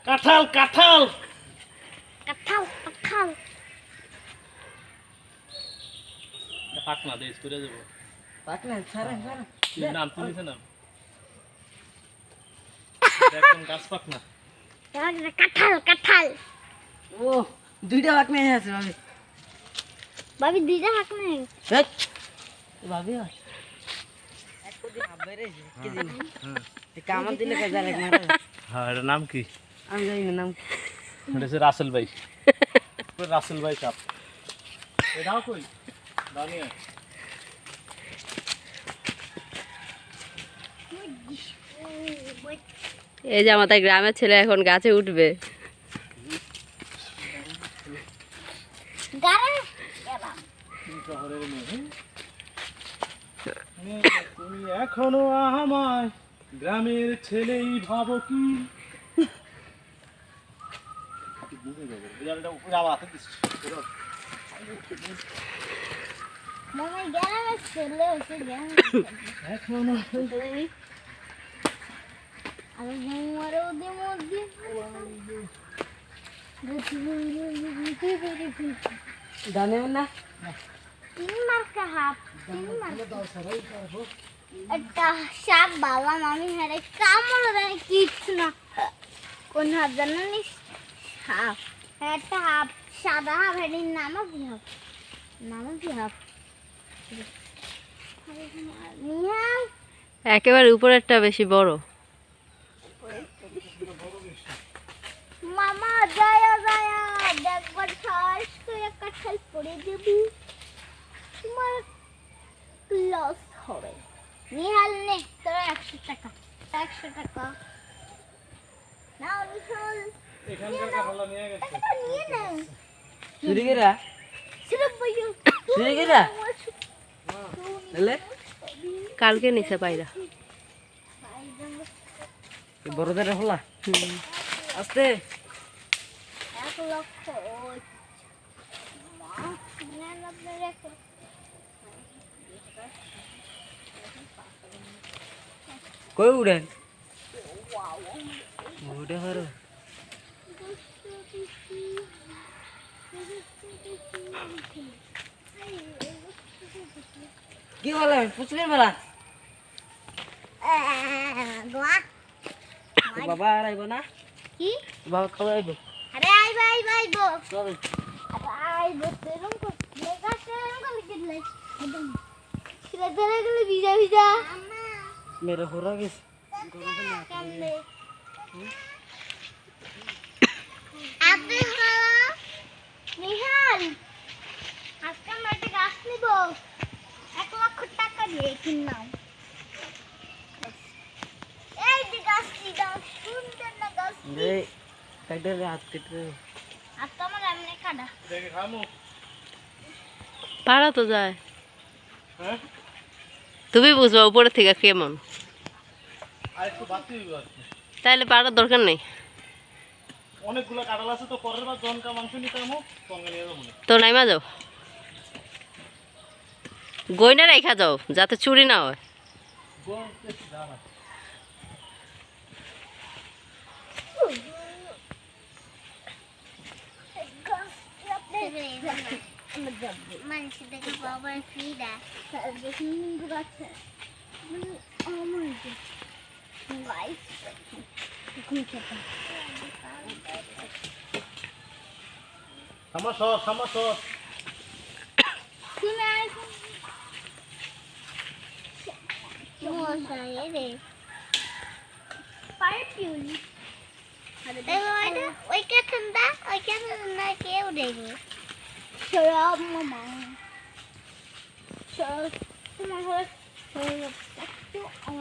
কাঁঠাল কাঁঠাল কাঁঠাল কাঁঠাল পাকনা দেশ করে দেবো পাকনা ছাড়া ছাড়া নাম তুলিছে নাম একদম গাছ পাকনা কাঁঠাল কাঁঠাল ও দুইটা পাকনা আছে ভাবি ভাবি দুইটা কাঁঠাল নেই হেট ভাবি এক কোদি হাবরে কি দিন কামড় দিলে কাজে লাগে মারা হ্যাঁ এর নাম কি আমি জানি না নাম এটা হচ্ছে রাসেল ভাই রাসেল ভাই কাপ এটাও কই দানিয়া এই যে আমাদের গ্রামের ছেলে এখন গাছে উঠবে তুমি এখনো আমায় গ্রামের ছেলেই ভাবো কি মামা গ্রামের ছেলে হচ্ছে এখনো আর মামারও দে মধ্যে জানেন না তিন মার্কা হাফ তিন মার্কা একটা সাপ বাবা মামি হারে কামড় দেয় কিচ্ছু না কোন হাফ জানো নি হাফ একটা হাফ সাদা হাফ এটির নামও কি হাফ নিহাল একেবারে উপরেরটা বেশি বড় মামা যায়া যায়া দেখবার খাস তুই একটা খেল পড়ে দেবি তোমার লস হবে নিহাল নে তোর 100 টাকা 100 টাকা নাও নিহাল এখানকার কাঁঠালটা নিয়ে গেছে টাকাটা নিয়ে নে চুরি গেরা সিরপ বইও চুরি গেরা এলে কালকে নিচে পাইরা বড়দের হলা আস্তে 1 লক্ষ মা নেন আপনার একটা কই উড়েন উড়ে হারো কি বলে পুছলে বলা গোয়া বাবা আর আইব না কি বাবা কবে আইব আরে আইবো চল আইবো তেরম কো লেগা তেরম কো লিখে দিলাই ছেলে ধরে গেলে ভিজা ভিজা মেরে হরা গেছে কামলে আপনি হলো নিহাল আজকে আমরা একটা গাছ নিব 1 লক্ষ টাকা দিয়ে কিনলাম এই যে গাছটি দাও সুন্দর না গাছটি রে কাইডে হাত কেটে আজকে আমার এমনি কাটা দেখে খামু পারা তো যায় হ্যাঁ তুমি বুঝবা উপরে থেকে কেমন আর একটু বাড়তি হইব আর কি। তাইলে পারার দরকার নেই অনেকগুলো কাঁঠাল আছে তো পরের বার জনকা মাংস নিতে আমো সঙ্গে নিয়ে যাবো তো নাইমা যাও গয়না রেখা যাও যাতে চুরি না হয় মানুষ দেখে বাবার ফিরা সুন্দর আছে আমার লাইফ সামাস ওই কাঠানটা কেউ দেখবে সব মামা সব তোমার